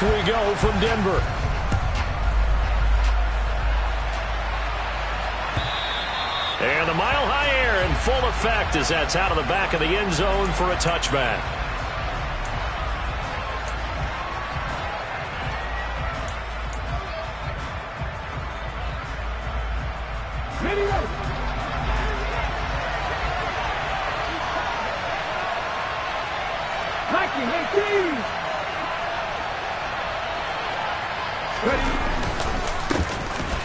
Off we go from Denver. And the mile-high air in full effect as that's out of the back of the end zone for a touchback.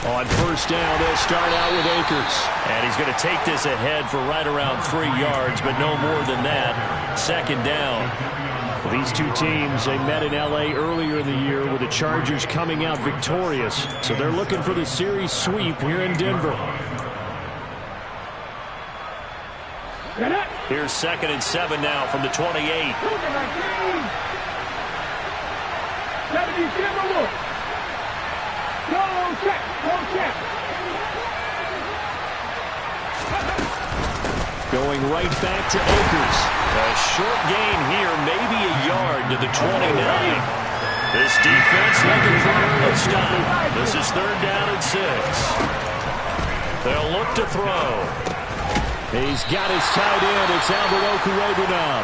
On first down, they'll start out with Akers. And he's going to take this ahead for right around 3 yards, but no more than that. Second down. Well, these two teams, they met in L.A. earlier in the year with the Chargers coming out victorious. So they're looking for the series sweep here in Denver. Here's 2nd and 7 now from the 28. Going right back to Akers. A short gain here, maybe a yard to the 29. This defense looking for an early stop. This is 3rd down and 6. They'll look to throw. He's got his tight end. It's Albert Okwuegbunam.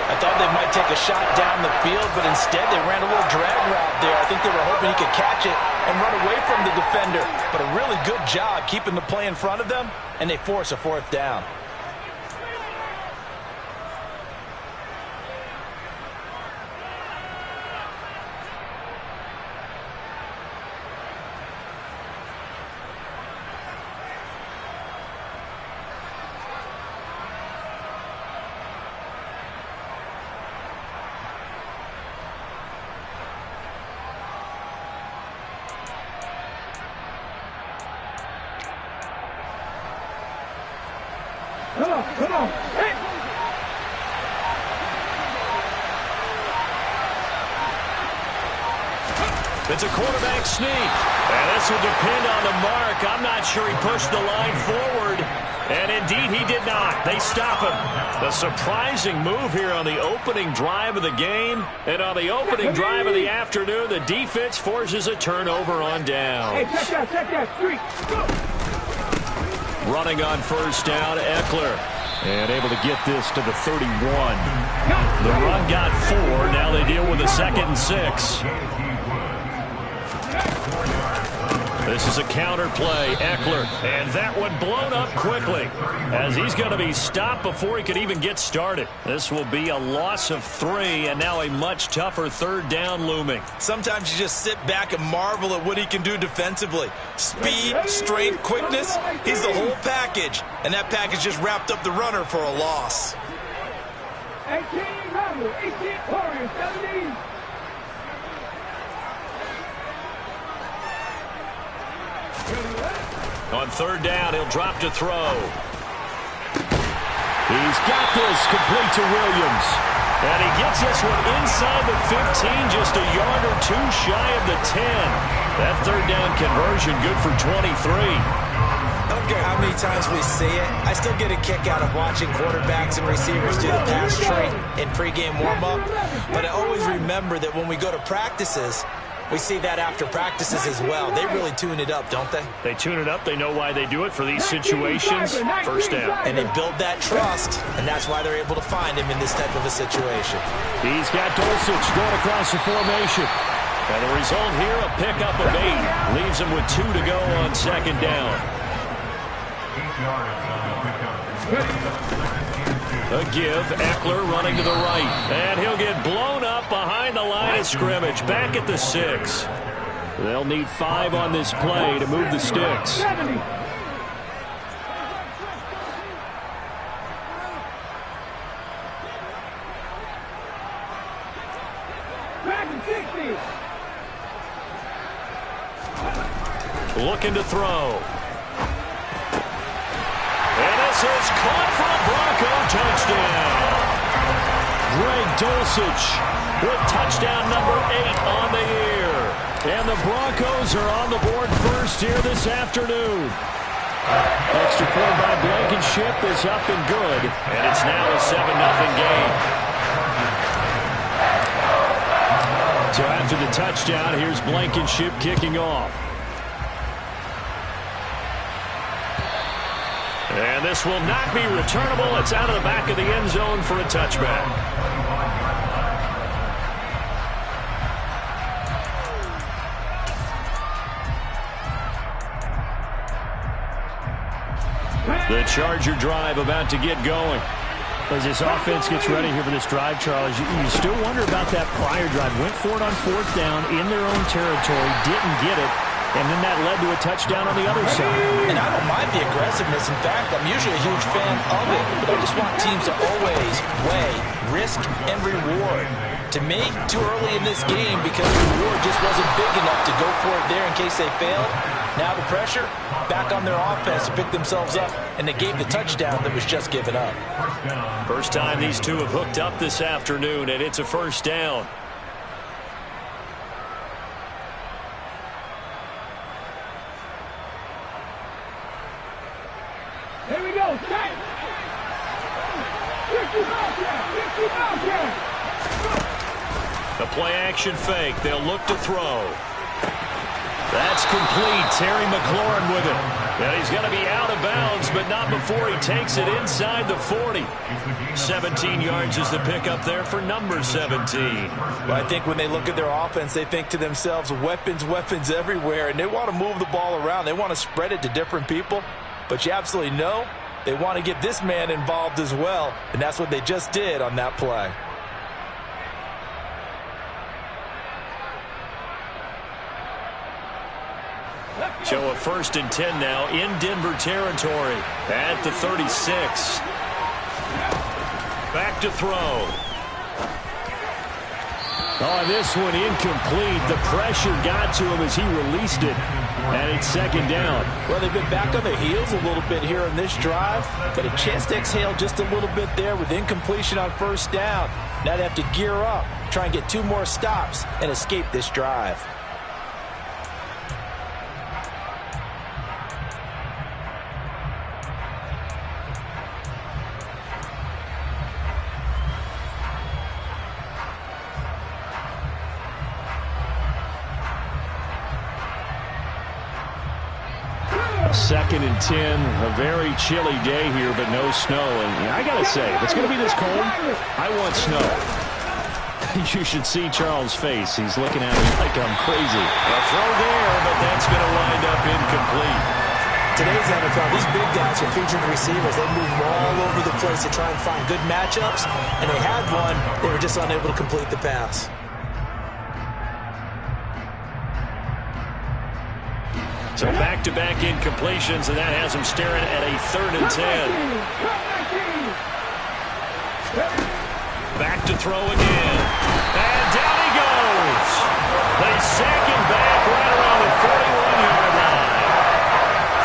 I thought they might take a shot down the field, but instead they ran a little drag route there. I think they were hoping he could catch it and run away from the defender. But a really good job keeping the play in front of them, and they force a 4th down. Come on. Hey. It's a quarterback sneak. And this will depend on the mark. I'm not sure he pushed the line forward. And indeed he did not. They stop him. A surprising move here on the opening drive of the game. And on the opening drive of the afternoon, the defense forces a turnover on downs. Hey, check that streak. Go. Running on first down, Eckler. And able to get this to the 31. The run got 4. Now they deal with a 2nd and 6. This is a counter play, Eckler. And that one blown up quickly as he's going to be stopped before he could even get started. This will be a loss of 3 and now a much tougher 3rd down looming. Sometimes you just sit back and marvel at what he can do defensively. Speed, strength, quickness, he's the whole package. And that package just wrapped up the runner for a loss. 18 Warriors, 17. On 3rd down, he'll drop to throw. He's got this complete to Williams. And he gets this one inside the 15, just a yard or 2 shy of the 10. That 3rd down conversion good for 23. I don't care how many times we see it. I still get a kick out of watching quarterbacks and receivers do the pass trade in pregame warm-up. But I always remember that when we go to practices, we see that after practices as well. They really tune it up, don't they? They tune it up. They know why they do it for these situations. First down. And they build that trust, and that's why they're able to find him in this type of a situation. He's got Dulcich going across the formation. And the result here, a pickup of 8. Leaves him with 2 to go on 2nd down. A give, Eckler running to the right. And he'll get blown up behind the line of scrimmage. Back at the 6. They'll need 5 on this play to move the sticks. Looking to throw. And this is caught for a Bronco touchdown. Greg Dulcich with touchdown number 8 on the year. And the Broncos are on the board first here this afternoon. Extra point by Blankenship is up and good. And it's now a 7-0 game. So after the touchdown, here's Blankenship kicking off. And this will not be returnable. It's out of the back of the end zone for a touchback. The Charger drive about to get going. As this offense gets ready here for this drive, Charles, you still wonder about that prior drive. Went for it on 4th down in their own territory, didn't get it, and then that led to a touchdown on the other side. And I don't mind the aggressiveness. In fact, I'm usually a huge fan of it, but I just want teams to always weigh risk and reward. To me, too early in this game because the reward just wasn't big enough to go for it there in case they failed. Now the pressure back on their offense to pick themselves up, and they gave the touchdown that was just given up. First time these two have hooked up this afternoon, and it's a first down. Here we go, set. 50 Bobcat. The play-action fake. They'll look to throw. That's complete. Terry McLaurin with it. And he's going to be out of bounds, but not before he takes it inside the 40. 17 yards is the pickup there for number 17. Well, I think when they look at their offense, they think to themselves, weapons, weapons everywhere, and they want to move the ball around. They want to spread it to different people, but you absolutely know they want to get this man involved as well, and that's what they just did on that play. So a 1st and 10 now in Denver territory at the 36. Back to throw. Oh, this one incomplete. The pressure got to him as he released it, and it's 2nd down. Well, they've been back on their heels a little bit here in this drive, but a chance to exhale just a little bit there with incompletion on 1st down. Now they have to gear up, try and get 2 more stops, and escape this drive. Second and 10, a very chilly day here, but no snow. And I got to say, if it's going to be this cold, I want snow. You should see Charles' face. He's looking at me like I'm crazy. A throw there, but that's going to wind up incomplete. Today's NFL, these big guys are featured receivers. They move all over the place to try and find good matchups, and they had one. They were just unable to complete the pass. So back-to-back incompletions, and that has him staring at a 3rd and 10. Back to throw again. And down he goes. They sack him back right around the 41-yard line.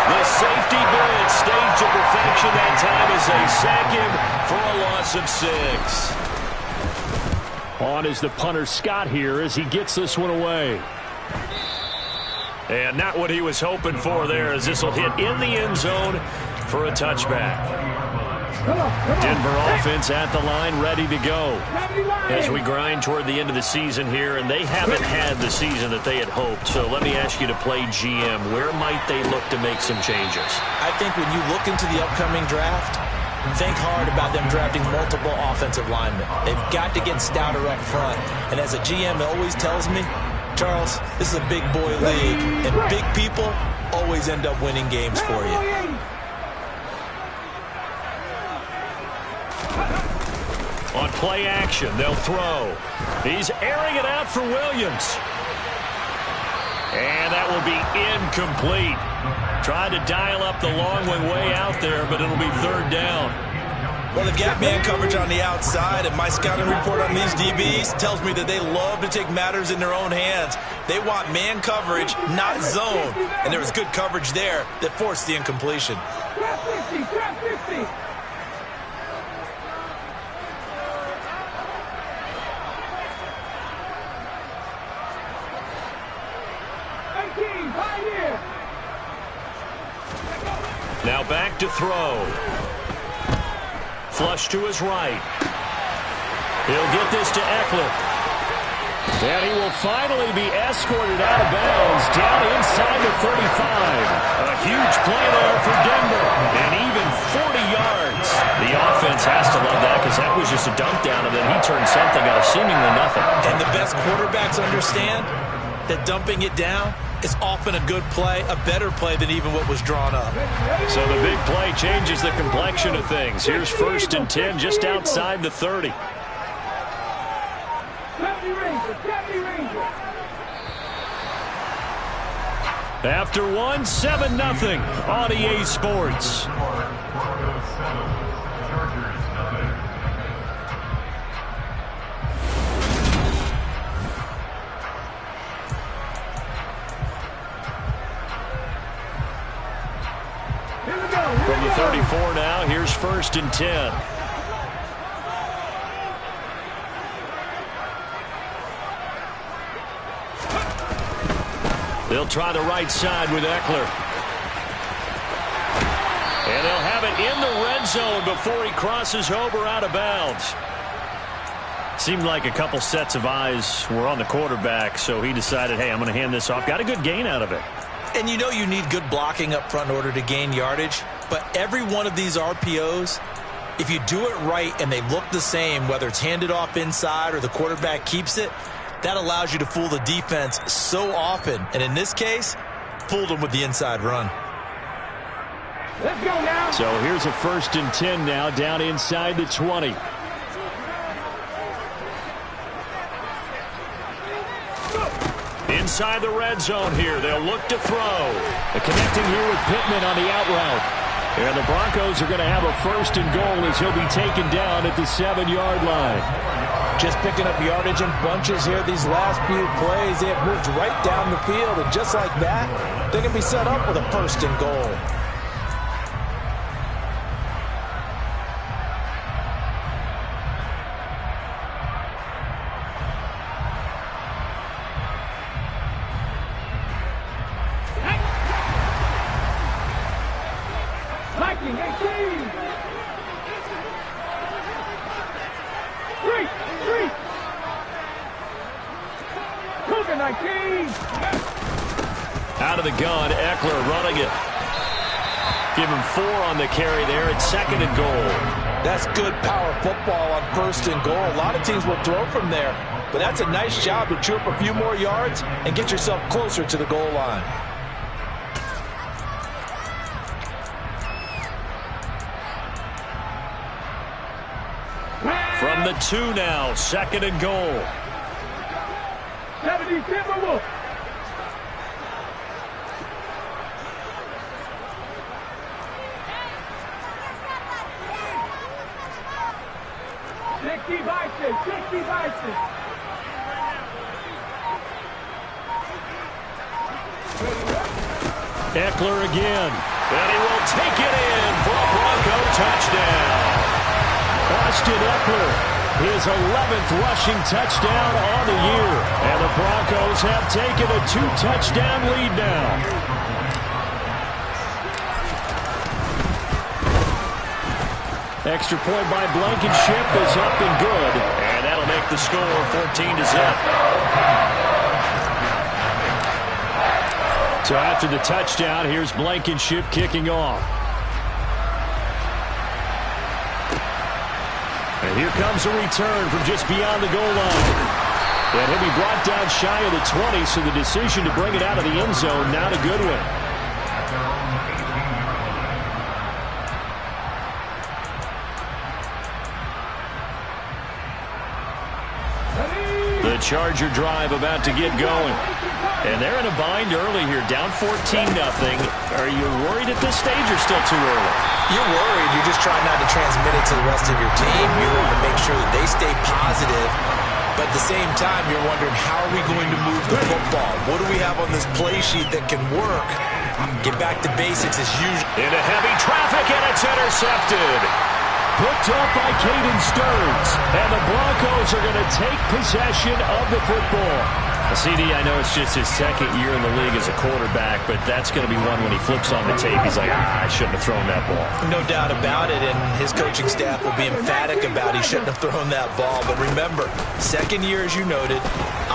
The safety blitz staged to perfection that time as they sack him for a loss of 6. On is the punter Scott here as he gets this one away. And not what he was hoping for there, as this will hit in the end zone for a touchback. Denver offense at the line, ready to go as we grind toward the end of the season here, and they haven't had the season that they had hoped. So let me ask you to play GM. Where might they look to make some changes? I think when you look into the upcoming draft, think hard about them drafting multiple offensive linemen. They've got to get stouter up front. And as a GM always tells me, Charles, this is a big boy league, and big people always end up winning games for you. On play action, they'll throw. He's airing it out for Williams. And that will be incomplete. Tried to dial up the long way out there, but it'll be 3rd down. Well, they've got man coverage on the outside, and my scouting report on these DBs tells me that they love to take matters in their own hands. They want man coverage, not zone. And there was good coverage there that forced the incompletion. Trap 50, trap 50. Now back to throw. Flush to his right. He'll get this to Eckler. And he will finally be escorted out of bounds down inside the 35. A huge play there for Denver. And even 40 yards. The offense has to love that because that was just a dump down, and then he turned something out of seemingly nothing. And the best quarterbacks understand that dumping it down is often a good play, a better play than even what was drawn up. So the big play changes the complexion of things. Here's 1st and 10 just outside the 30. After one, 7-0 on EA Sports. From the 34 now, here's 1st and 10. They'll try the right side with Eckler. And they'll have it in the red zone before he crosses over out of bounds. Seemed like a couple sets of eyes were on the quarterback, so he decided, hey, I'm going to hand this off. Got a good gain out of it. And you know you need good blocking up front in order to gain yardage, but every one of these RPOs, if you do it right and they look the same, whether it's handed off inside or the quarterback keeps it, that allows you to fool the defense so often. And in this case, fooled them with the inside run. Let's go now. So here's a 1st and 10 now down inside the 20. Inside the red zone here. They'll look to throw. Connecting here with Pittman on the out route. And the Broncos are going to have a 1st and goal as he'll be taken down at the 7-yard line. Just picking up yardage in bunches here. These last few plays, they have moved right down the field. And just like that, they can be set up with a 1st and goal. Viking 18. 3. Cougar 19. Out of the gun, Eckler running it. Give him 4 on the carry there at 2nd and goal. That's good power football on 1st and goal. A lot of teams will throw from there, but that's a nice job to chew up a few more yards and get yourself closer to the goal line. From the 2 now, 2nd and goal. 70 Timberwolves. Eckler again. And he will take it in for a Bronco touchdown. Austin Eckler, his 11th rushing touchdown on the year. And the Broncos have taken a 2-touchdown lead now. Extra point by Blankenship is up and good. And that'll make the score 14-0. So after the touchdown, here's Blankenship kicking off. And here comes a return from just beyond the goal line. And he'll be brought down shy of the 20, so the decision to bring it out of the end zone, not a good one. The Charger drive about to get going. And they're in a bind early here, down 14-0. Are you worried at this stage or still too early? You're worried. You're just trying not to transmit it to the rest of your team. You want to make sure that they stay positive. But at the same time, you're wondering, how are we going to move the football? What do we have on this play sheet that can work? Get back to basics as usual. Into heavy traffic, and it's intercepted. Picked up by Caden Stearns. And the Broncos are going to take possession of the football. CD, I know it's just his 2nd year in the league as a quarterback, but that's going to be one when he flips on the tape. He's like, I shouldn't have thrown that ball. No doubt about it, and his coaching staff will be emphatic about he shouldn't have thrown that ball. But remember, 2nd year, as you noted,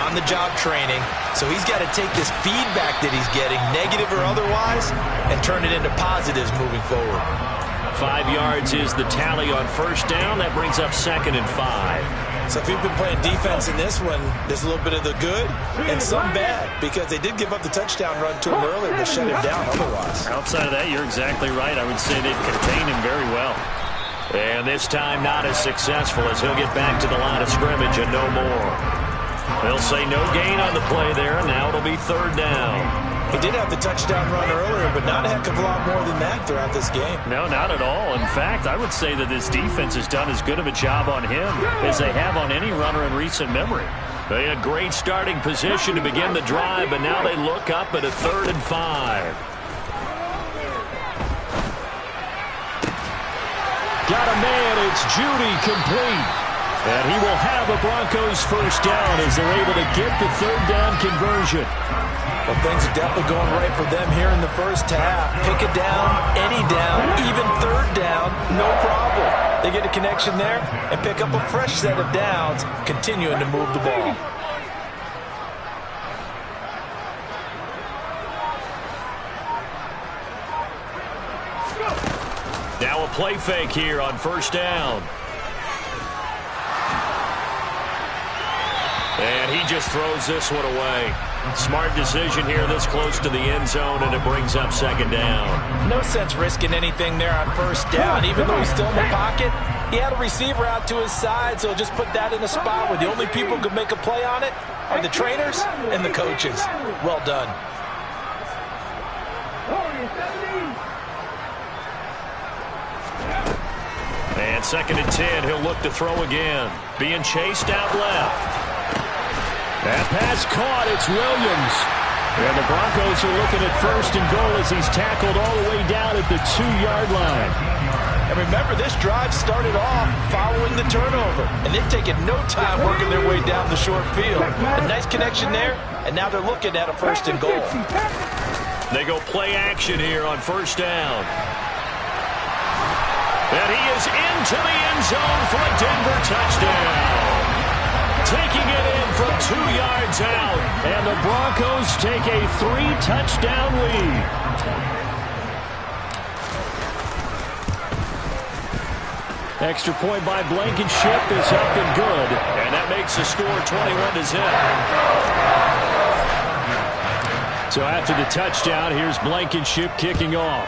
on-the-job training, so he's got to take this feedback that he's getting, negative or otherwise, and turn it into positives moving forward. 5 yards is the tally on first down. That brings up 2nd and 5. So if you've been playing defense in this one, there's a little bit of the good and some bad, because they did give up the touchdown run to him earlier to shut him down otherwise. Outside of that, you're exactly right. I would say they've contained him very well. And this time not as successful, as he'll get back to the line of scrimmage and no more. They'll say no gain on the play there. Now it'll be 3rd down. He did have the touchdown run earlier, but not a heck of a lot more than that throughout this game. No, not at all. In fact, I would say that this defense has done as good of a job on him as they have on any runner in recent memory. They had great starting position to begin the drive, but now they look up at a 3rd and 5. Got a man, it's Judy, complete. And he will have a Broncos first down as they're able to get the 3rd down conversion. Well, things are definitely going right for them here in the first half. Pick a down, any down, even 3rd down, no problem. They get a connection there and pick up a fresh set of downs, continuing to move the ball. Now a play fake here on first down. And he just throws this one away. Smart decision here this close to the end zone, and it brings up 2nd down. No sense risking anything there on first down, even though he's still in the pocket. He had a receiver out to his side, so just put that in a spot where the only people who can make a play on it are the trainers and the coaches. Well done. And 2nd and 10, he'll look to throw again. Being chased out left. That pass caught, it's Williams. And the Broncos are looking at 1st and goal as he's tackled all the way down at the 2-yard line. And remember, this drive started off following the turnover, and they've taken no time working their way down the short field. A nice connection there, and now they're looking at a 1st and goal. They go play action here on first down. And he is into the end zone for a Denver touchdown. Taking it in from 2 yards out, and the Broncos take a 3-touchdown lead. Extra point by Blankenship is up and good, and that makes the score 21-0. So after the touchdown, here's Blankenship kicking off.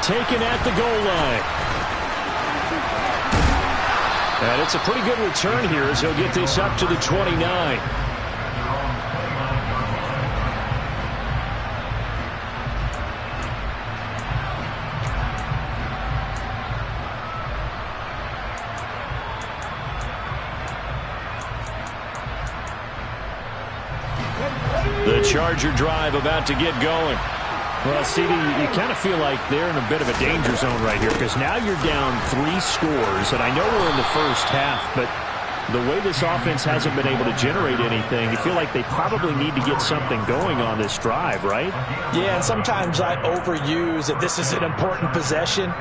Taken at the goal line. And it's a pretty good return here as he'll get this up to the 29. The Charger drive about to get going. Well, CD, you kind of feel like they're in a bit of a danger zone right here because now you're down 3 scores, and I know we're in the first half, but the way this offense hasn't been able to generate anything, you feel like they probably need to get something going on this drive, right? Yeah, and sometimes I overuse that this is an important possession,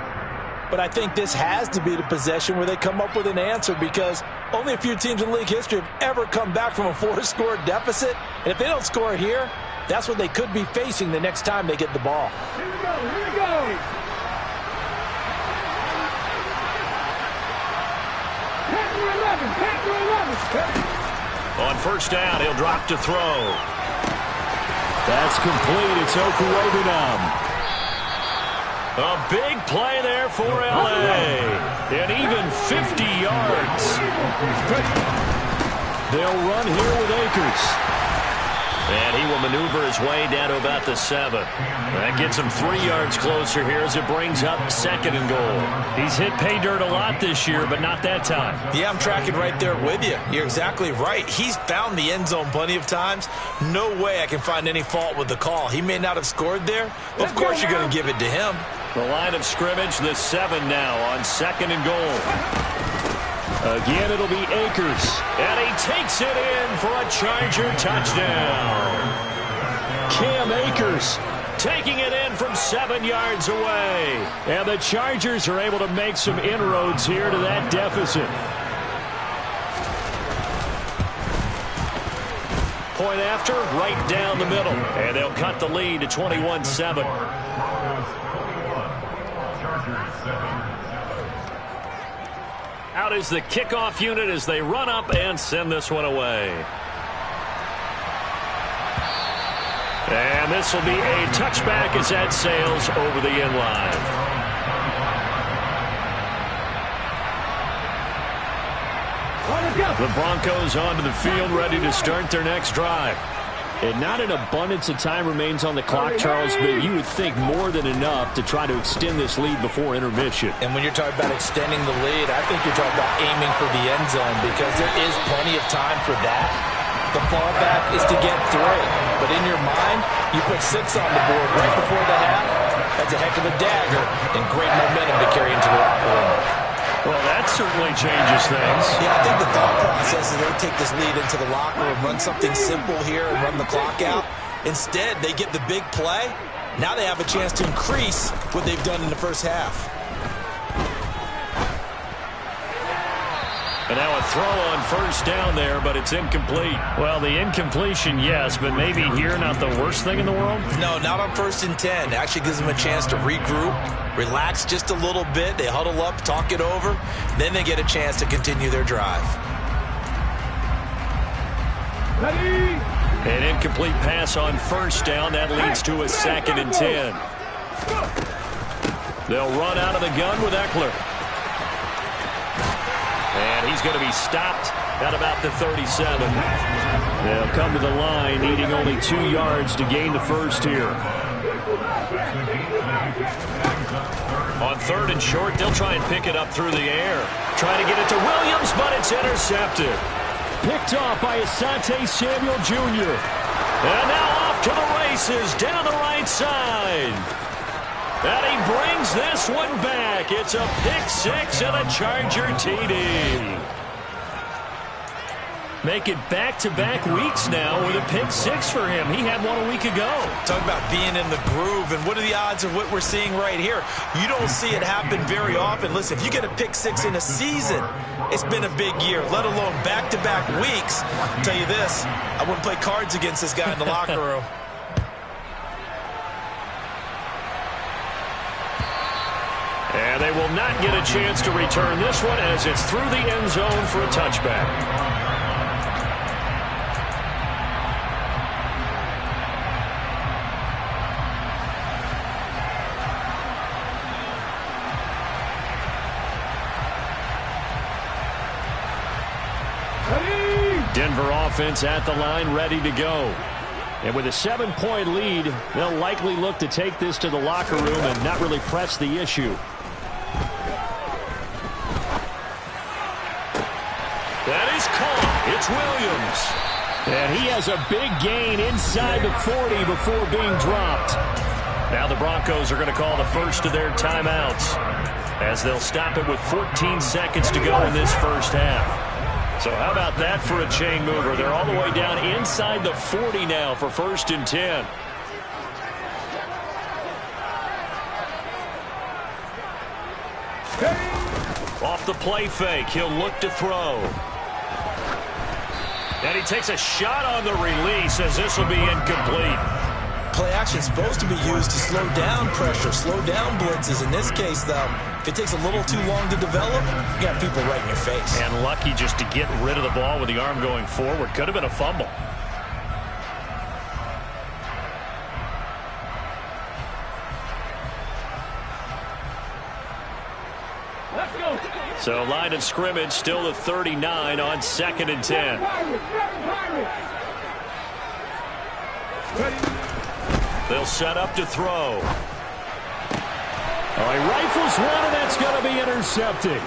but I think this has to be the possession where they come up with an answer because only a few teams in league history have ever come back from a 4-score deficit, and if they don't score here, that's what they could be facing the next time they get the ball. Here we go, here we go. Pass 11. On first down, he'll drop to throw. That's complete. It's Okuwobunam. A big play there for L.A. And even 50 yards. They'll run here with Akers. And he will maneuver his way down to about the 7. That gets him 3 yards closer here as it brings up 2nd and goal. He's hit pay dirt a lot this year, but not that time. Yeah, I'm tracking right there with you. You're exactly right. He's found the end zone plenty of times. No way I can find any fault with the call. He may not have scored there, but of course you're going to give it to him. The line of scrimmage, the 7 now on 2nd and goal. Again, it'll be Akers. And he takes it in for a Charger touchdown. Cam Akers taking it in from 7 yards away. And the Chargers are able to make some inroads here to that deficit. point after, right down the middle. And they'll cut the lead to 21-7. Out is the kickoff unit as they run up and send this one away. And this will be a touchback as that sails over the end line. The Broncos onto the field, ready to start their next drive. And not an abundance of time remains on the clock, Charles, but you would think more than enough to try to extend this lead before intermission. And when you're talking about extending the lead, I think you're talking about aiming for the end zone because there is plenty of time for that. The fallback is to get 3. But in your mind, you put 6 on the board right before the half. That's a heck of a dagger and great momentum to carry into the locker room. Well, that certainly changes things. Yeah, I think the thought process is they take this lead into the locker room, run something simple here and run the clock out. Instead, they get the big play. Now they have a chance to increase what they've done in the first half. And now a throw on first down there, but it's incomplete. Well, the incompletion, yes, but maybe here not the worst thing in the world? No, not on 1st and 10. Actually gives them a chance to regroup, relax just a little bit. They huddle up, talk it over. Then they get a chance to continue their drive. Ready? An incomplete pass on first down. That leads to a 2nd and 10. They'll run out of the gun with Eckler. And he's going to be stopped at about the 37. They'll come to the line, needing only 2 yards to gain the first here. On 3rd and short, they'll try and pick it up through the air. Trying to get it to Williams, but it's intercepted. Picked off by Asante Samuel Jr. And now off to the races down the right side. And he brings this one back. It's a pick 6 and a Charger TD. Make it back-to-back weeks now with a pick 6 for him. He had one a week ago. Talk about being in the groove, and what are the odds of what we're seeing right here? You don't see it happen very often. Listen, if you get a pick 6 in a season, it's been a big year, let alone back-to-back weeks. I'll tell you this, I wouldn't play cards against this guy in the locker room. And they will not get a chance to return this one as it's through the end zone for a touchback. Denver offense at the line, ready to go. And with a 7-point lead, they'll likely look to take this to the locker room and not really press the issue. That is caught. It's Williams. And he has a big gain inside the 40 before being dropped. Now the Broncos are going to call the first of their timeouts as they'll stop it with 14 seconds to go in this first half. So how about that for a chain mover? They're all the way down inside the 40 now for 1st and 10. Off the play fake, he'll look to throw. And he takes a shot on the release as this will be incomplete. Play action is supposed to be used to slow down pressure, slow down blitzes. In this case, though, if it takes a little too long to develop, you got people right in your face. And lucky just to get rid of the ball with the arm going forward. Could have been a fumble. Let's go. So line of scrimmage still the 39 on 2nd and 10. They'll set up to throw. Oh, he rifles one, and that's going to be intercepted.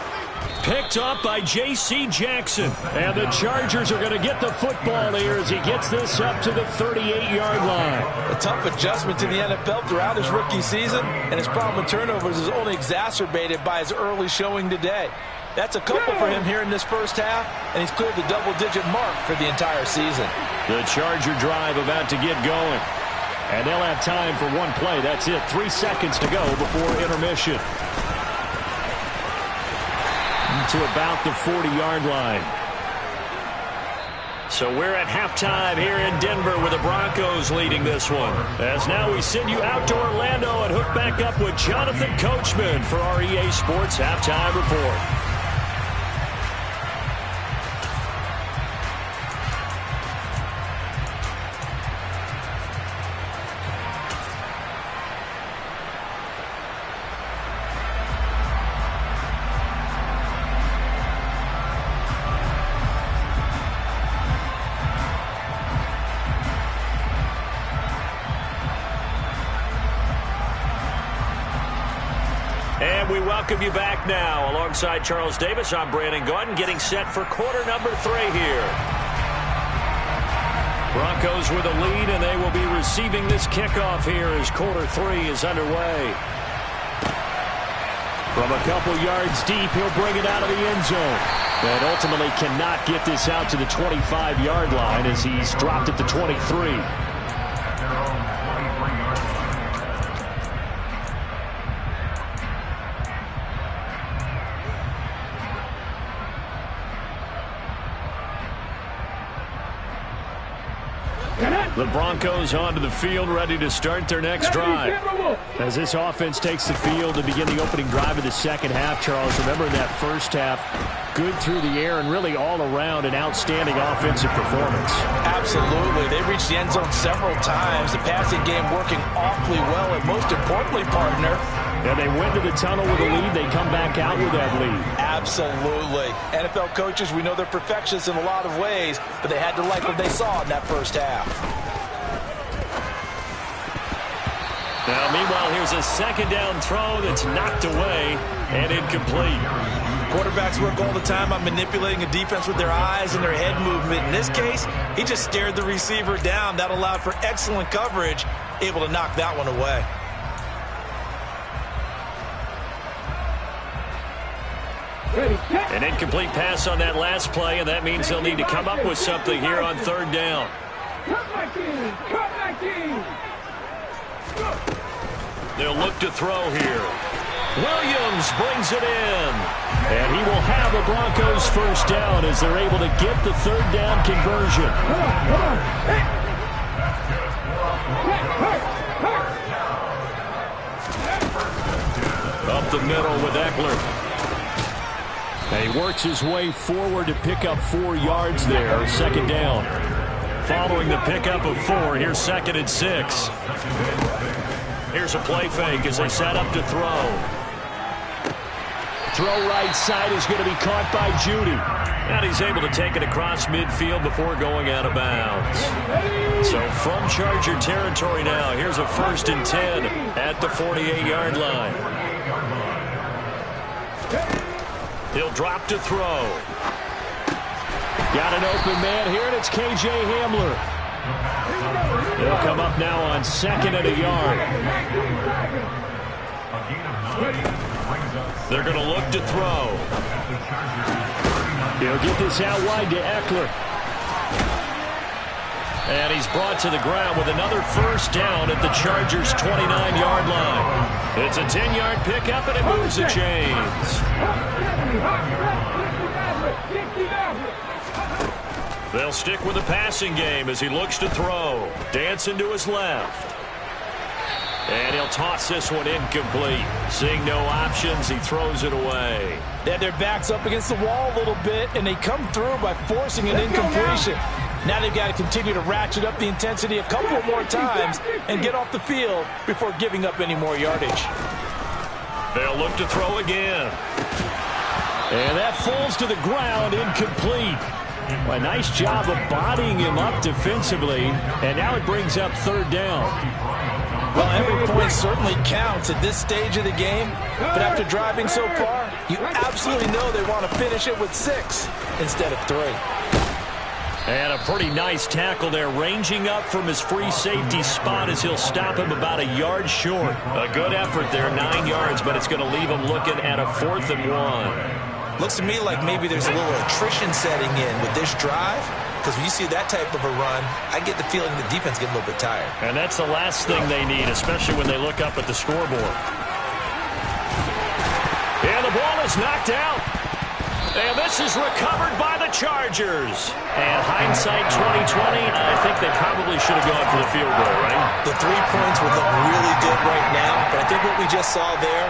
Picked up by J.C. Jackson. And the Chargers are going to get the football here as he gets this up to the 38-yard line. A tough adjustment to the NFL throughout his rookie season, and his problem with turnovers is only exacerbated by his early showing today. That's a couple for him here in this first half, and he's cleared the double-digit mark for the entire season. The Charger drive about to get going. And they'll have time for one play. That's it. 3 seconds to go before intermission. To about the 40-yard line. So we're at halftime here in Denver with the Broncos leading this one. As now we send you out to Orlando and hook back up with Jonathan Coachman for our EA Sports Halftime Report. And we welcome you back now. Alongside Charles Davis, I'm Brandon Gaudin, getting set for quarter number 3 here. Broncos with a lead, and they will be receiving this kickoff here as quarter 3 is underway. From a couple yards deep, he'll bring it out of the end zone. And ultimately cannot get this out to the 25-yard line as he's dropped at the 23. The Broncos onto the field, ready to start their next drive. As this offense takes the field to begin the opening drive of the second half, Charles, remember in that first half, good through the air and really all around an outstanding offensive performance. Absolutely. They reached the end zone several times. The passing game working awfully well, and most importantly, partner, and they went to the tunnel with a lead. They come back out with that lead. Absolutely. NFL coaches, we know they're perfectionists in a lot of ways, but they had to like what they saw in that first half. Now, meanwhile, here's a second down throw that's knocked away and incomplete. Quarterbacks work all the time on manipulating a defense with their eyes and their head movement. In this case, he just stared the receiver down. That allowed for excellent coverage, able to knock that one away. An incomplete pass on that last play, and that means they'll need to come up with something here on third down. They'll look to throw here. Williams brings it in. And he will have a Broncos first down as they're able to get the third down conversion. Up the middle with Eckler. He works his way forward to pick up 4 yards there. Second down. Following the pickup of 4, here's 2nd and 6. Here's a play fake as they set up to throw. Throw right side is going to be caught by Judy. And he's able to take it across midfield before going out of bounds. So from Charger territory now, here's a 1st and 10 at the 48-yard line. He'll drop to throw. Got an open man here, and it's K.J. Hamler. He'll come up now on 2nd and a yard. They're going to look to throw. He'll get this out wide to Eckler. And he's brought to the ground with another first down at the Chargers' 29-yard line. It's a 10-yard pickup, and it moves the chains. They'll stick with the passing game as he looks to throw. Dancing to his left. And he'll toss this one incomplete. Seeing no options, he throws it away. They had their backs up against the wall a little bit, and they come through by forcing an incompletion. Now they've got to continue to ratchet up the intensity a couple more times and get off the field before giving up any more yardage. They'll look to throw again. And that falls to the ground, incomplete. A nice job of bodying him up defensively, and now it brings up third down. Well, every point certainly counts at this stage of the game, but after driving so far, you absolutely know they want to finish it with 6 instead of 3. And a pretty nice tackle there, ranging up from his free safety spot as he'll stop him about a yard short. A good effort there, 9 yards, but it's going to leave him looking at a 4th and 1. Looks to me like maybe there's a little attrition setting in with this drive, because when you see that type of a run, I get the feeling the defense getting a little bit tired. And that's the last thing they need, especially when they look up at the scoreboard. And the ball is knocked out. And this is recovered by the Chargers. And hindsight 2020, I think they probably should have gone for the field goal, right? The 3 points would look really good right now, but I think what we just saw there,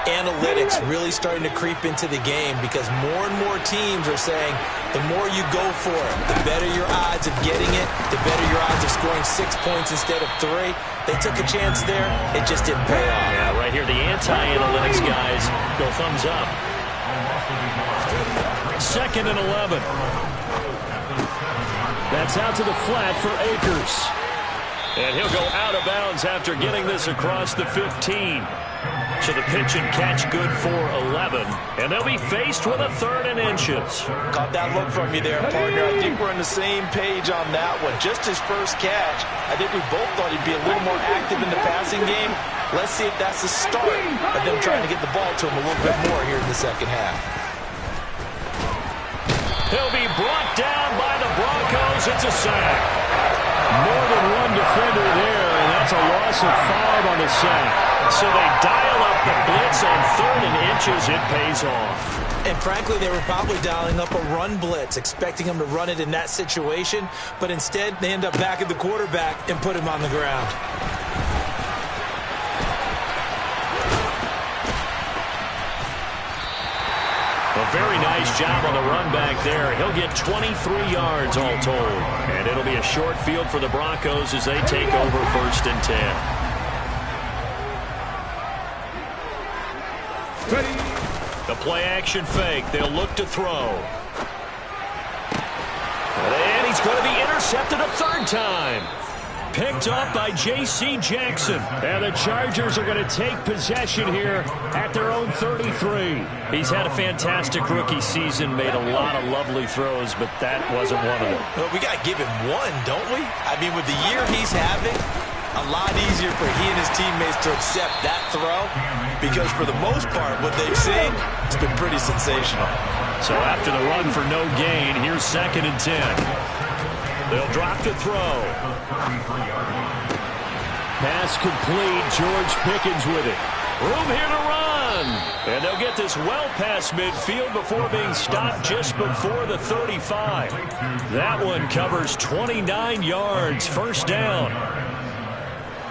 analytics really starting to creep into the game because more and more teams are saying the more you go for it, the better your odds of getting it, the better your odds of scoring 6 points instead of 3. They took a chance there. It just didn't pay off. Yeah, right here, the anti-analytics guys go thumbs up. 2nd and 11. That's out to the flat for Akers. And he'll go out of bounds after getting this across the 15. So the pitch and catch good for 11. And they'll be faced with a 3rd and inches. Caught that look from you there, partner. I think we're on the same page on that one. Just his first catch, I think we both thought he'd be a little more active in the passing game. Let's see if that's the start of them trying to get the ball to him a little bit more here in the second half. He'll be brought down by the Broncos. It's a sack. More than one defender there, and that's a loss of 5 on the sack. So they dial up the blitz on 3rd and inches. It pays off. And frankly, they were probably dialing up a run blitz, expecting him to run it in that situation. But instead, they end up back at the quarterback and put him on the ground. A very nice job on the run back there. He'll get 23 yards all told. And it'll be a short field for the Broncos as they take over 1st and 10. Ready. The play-action fake. They'll look to throw. And he's going to be intercepted a 3rd time. Picked up by J.C. Jackson. And the Chargers are going to take possession here at their own 33. He's had a fantastic rookie season, made a lot of lovely throws, but that wasn't one of them. Well, we got to give him one, don't we? I mean, with the year he's having, a lot easier for he and his teammates to accept that throw because for the most part, what they've seen, it's been pretty sensational. So after the run for no gain, here's 2nd and 10. They'll drop to throw. Pass complete. George Pickens with it. Room here to run. And they'll get this well past midfield before being stopped just before the 35. That one covers 29 yards. 1st down.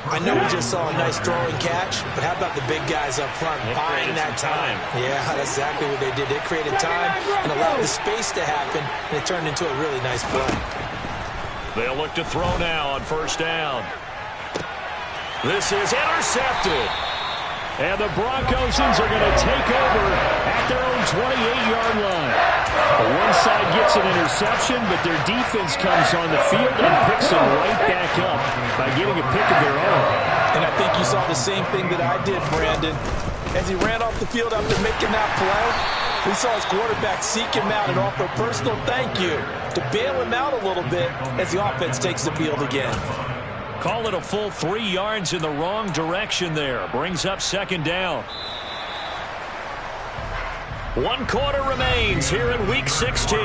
I know we just saw a nice throwing catch, but how about the big guys up front buying that time? Yeah, that's exactly what they did. They created time and allowed the space to happen, and it turned into a really nice play. They'll look to throw now on 1st down. This is intercepted. And the Broncosians are going to take over at their own 28-yard line. One side gets an interception, but their defense comes on the field and picks them right back up by getting a pick of their own. And I think you saw the same thing that I did, Brandon. As he ran off the field after making that play, we saw his quarterback seek him out and offer a personal thank you to bail him out a little bit as the offense takes the field again. Call it a full 3 yards in the wrong direction there. Brings up 2nd down. 1 quarter remains here in Week 16.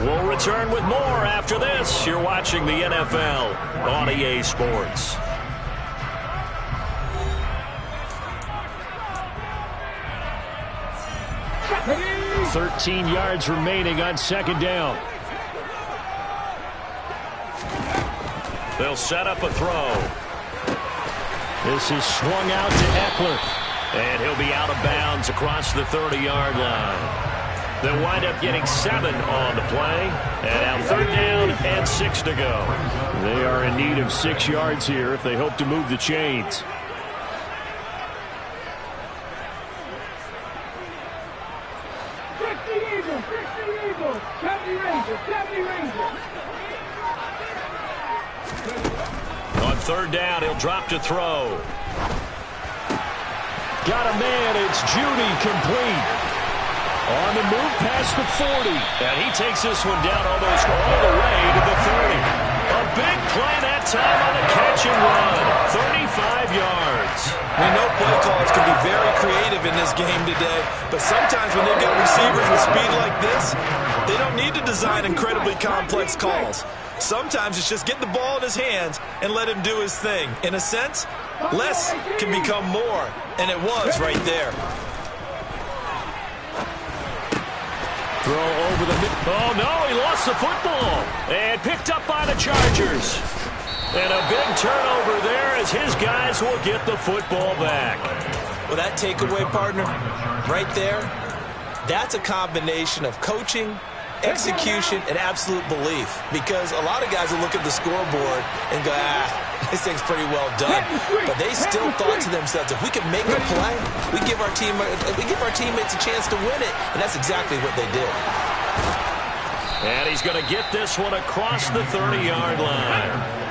We'll return with more after this. You're watching the NFL on EA Sports. 13 yards remaining on 2nd down. They'll set up a throw. This is swung out to Eckler. And he'll be out of bounds across the 30-yard line. They'll wind up getting 7 on the play. And now 3rd down and 6 to go. They are in need of 6 yards here if they hope to move the chains. On 3rd down, he'll drop to throw. Got a man, it's Judy, complete. On the move past the 40. And he takes this one down almost all the way to the 30. A big play that time on the catch and run. 35 yards. We know play calls can be very creative in this game today, but sometimes when they've got receivers with speed like this, they don't need to design incredibly complex calls. Sometimes it's just get the ball in his hands and let him do his thing. In a sense, less can become more, and it was right there. Throw over the mid. Oh, no, he lost the football. And picked up by the Chargers. And a big turnover there as his guys will get the football back. Well, that takeaway, partner, right there, that's a combination of coaching, execution, and absolute belief. Because a lot of guys will look at the scoreboard and go, this thing's pretty well done. But they still thought to themselves, if we can make a play, we give our teammates a chance to win it. And that's exactly what they did. And he's going to get this one across the 30-yard line.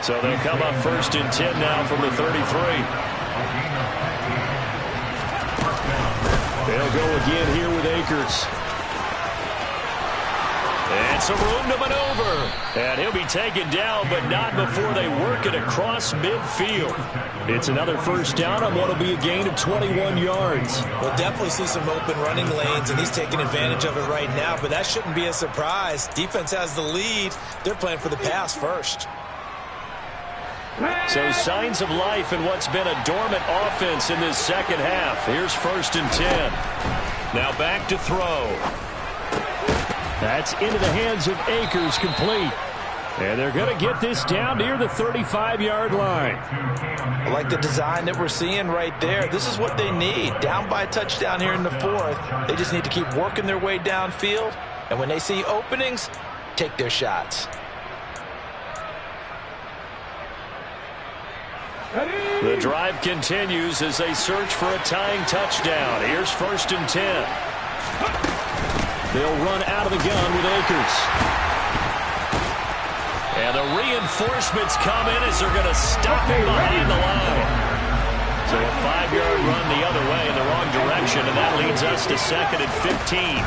So they'll come up 1st and 10 now from the 33. They'll go again here with Akers. And some room to maneuver. And he'll be taken down, but not before they work it across midfield. It's another first down on what will be a gain of 21 yards. We'll definitely see some open running lanes, and he's taking advantage of it right now, but that shouldn't be a surprise. Defense has the lead. They're playing for the pass first. So signs of life in what's been a dormant offense in this second half. Here's 1st and 10. Now back to throw. That's into the hands of Akers, complete. And they're going to get this down near the 35-yard line. I like the design that we're seeing right there. This is what they need. Down by a touchdown here in the 4th. They just need to keep working their way downfield. And when they see openings, take their shots. The drive continues as they search for a tying touchdown. Here's 1st and 10. They'll run out of the gun with Akers. And the reinforcements come in as they're going to stop him behind the line. So a 5-yard run the other way in the wrong direction, and that leads us to 2nd and 15.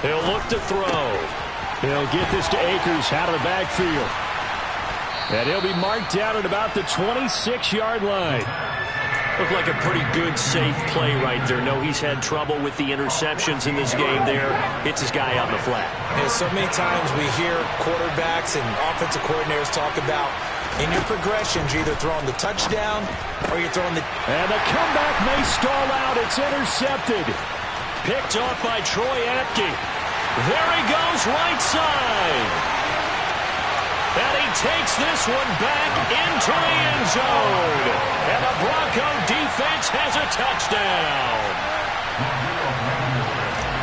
He'll look to throw. They'll get this to Akers out of the backfield. And he'll be marked down at about the 26-yard line. Looked like a pretty good, safe play right there. No, he's had trouble with the interceptions in this game there. Hits his guy out in the flat. And so many times we hear quarterbacks and offensive coordinators talk about in your progressions, you're either throwing the touchdown or you're throwing the... And the comeback may stall out. It's intercepted. Picked off by Troy Apke. There he goes, right side. And he takes this one back into the end zone. And the Bronco defense has a touchdown.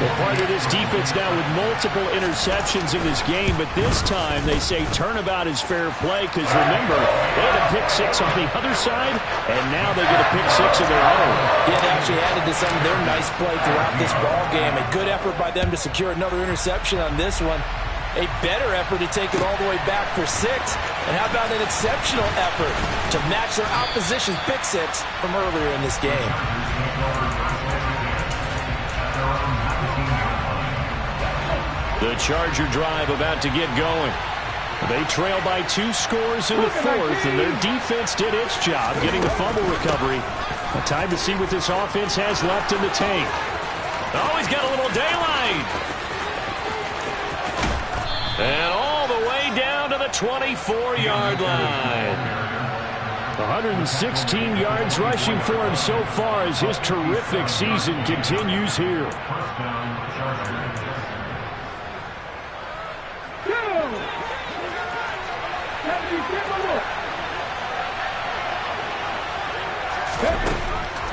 Well, part of this defense now with multiple interceptions in this game, but this time they say turnabout is fair play because, remember, they had a pick 6 on the other side, and now they get a pick 6 of their own. Yeah, they actually added to some of their nice play throughout this ball game. A good effort by them to secure another interception on this one. A better effort to take it all the way back for 6. And how about an exceptional effort to match their opposition's pick 6 from earlier in this game. The Charger drive about to get going. They trail by 2 scores in the 4th, and their defense did its job getting the fumble recovery. A time to see what this offense has left in the tank. Oh, he's got a little daylight. And all the way down to the 24-yard line. 116 yards rushing for him so far as his terrific season continues here.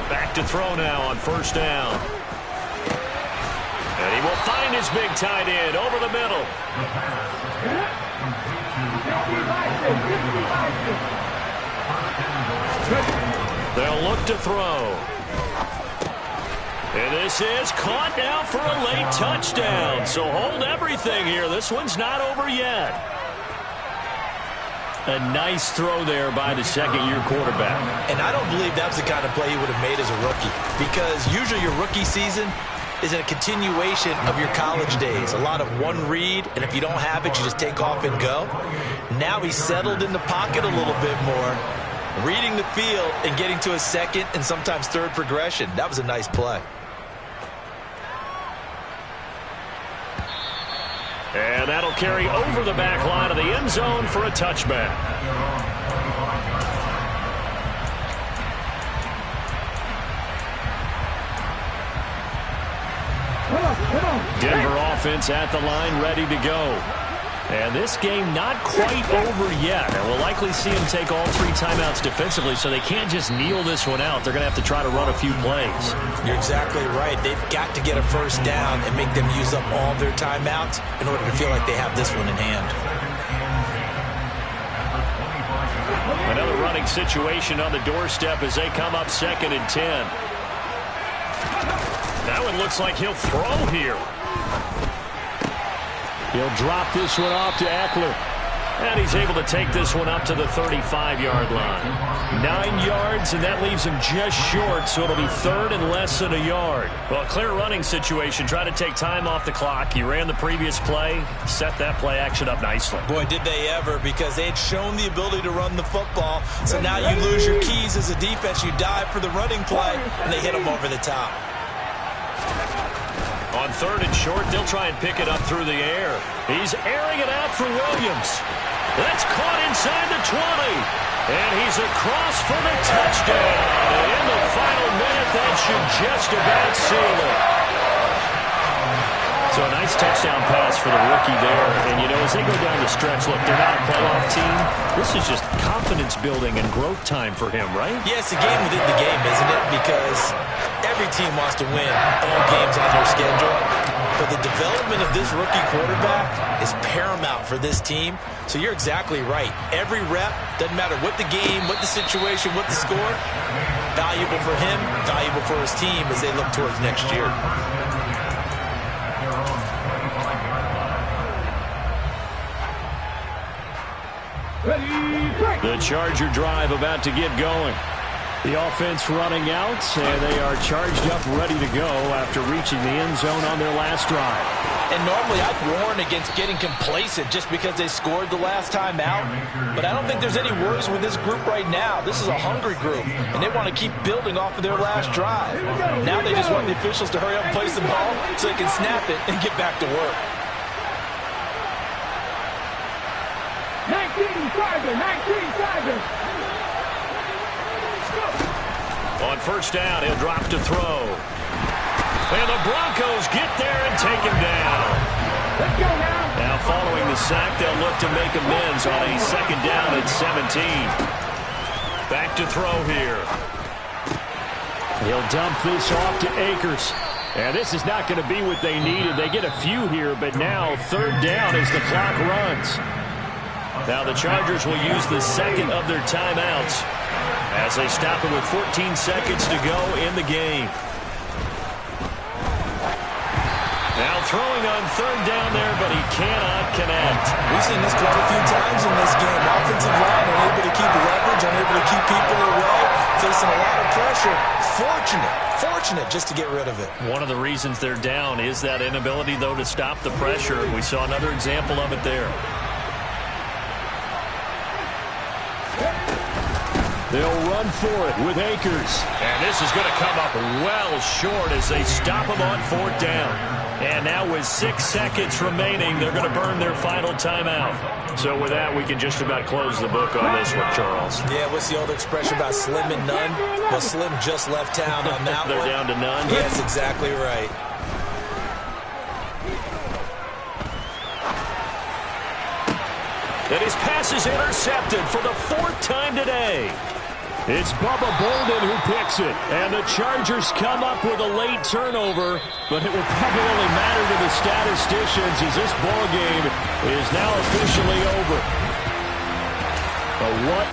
Back to throw now on 1st down. And he will find his big tight end over the middle. They'll look to throw. And this is caught now for a late touchdown. So hold everything here. This one's not over yet. A nice throw there by the second-year quarterback. And I don't believe that's the kind of play he would have made as a rookie. Because usually your rookie season is a continuation of your college days. A lot of one read, and if you don't have it, you just take off and go. Now he's settled in the pocket a little bit more, reading the field and getting to a second and sometimes third progression. That was a nice play. And that'll carry over the back line of the end zone for a touchback. Denver offense at the line, ready to go. And this game not quite over yet. And we'll likely see them take all 3 timeouts defensively, so they can't just kneel this one out. They're going to have to try to run a few plays. You're exactly right. They've got to get a first down and make them use up all their timeouts in order to feel like they have this one in hand. Another running situation on the doorstep as they come up 2nd and 10. That one looks like he'll throw here. He'll drop this one off to Eckler. And he's able to take this one up to the 35-yard line. 9 yards, and that leaves him just short, so it'll be 3rd and less than a yard. Well, a clear running situation. Try to take time off the clock. He ran the previous play, set that play action up nicely. Boy, did they ever, because they had shown the ability to run the football. So now you lose your keys as a defense. You dive for the running play, and they hit him over the top. On 3rd and short, they'll try and pick it up through the air. He's airing it out for Williams. That's caught inside the 20. And he's across for the touchdown. And in the final minute, that should just about seal it. So a nice touchdown pass for the rookie there. And, you know, as they go down the stretch, look, they're not a playoff team. This is just confidence building and growth time for him, right? Yeah, it's a game within the game, isn't it? Because every team wants to win all games on their schedule. But the development of this rookie quarterback is paramount for this team. So you're exactly right. Every rep, doesn't matter what the game, what the situation, what the score, valuable for him, valuable for his team as they look towards next year. The Charger drive about to get going. The offense running out, and they are charged up, ready to go after reaching the end zone on their last drive. And normally I'd warn against getting complacent just because they scored the last time out. But I don't think there's any worries with this group right now. This is a hungry group, and they want to keep building off of their last drive. Now they just want the officials to hurry up and place the ball so they can snap it and get back to work. 19 Chargers. On 1st down, he'll drop to throw. And the Broncos get there and take him down. Let's go now. Now following the sack, they'll look to make amends on a 2nd down at 17. Back to throw here. He'll dump this off to Akers. And this is not going to be what they needed. They get a few here, but now 3rd down as the clock runs. Now the Chargers will use the 2nd of their timeouts as they stop it with 14 seconds to go in the game. Now throwing on 3rd down there, but he cannot connect. We've seen this quite a few times in this game. Offensive line unable to keep leverage, unable to keep people away, facing a lot of pressure. Fortunate just to get rid of it. One of the reasons they're down is that inability, though, to stop the pressure. We saw another example of it there. They'll run for it with Akers. And this is going to come up well short as they stop him on 4th down. And now with 6 seconds remaining, they're going to burn their final timeout. So with that, we can just about close the book on this one, Charles. Yeah, what's the old expression about slim and none? Well, Slim just left town on that They're one. down to none? Yeah, that's exactly right. And his pass is intercepted for the 4th time today. It's Bubba Bolden who picks it. And the Chargers come up with a late turnover, but it will probably only matter to the statisticians as this ball game is now officially over. But what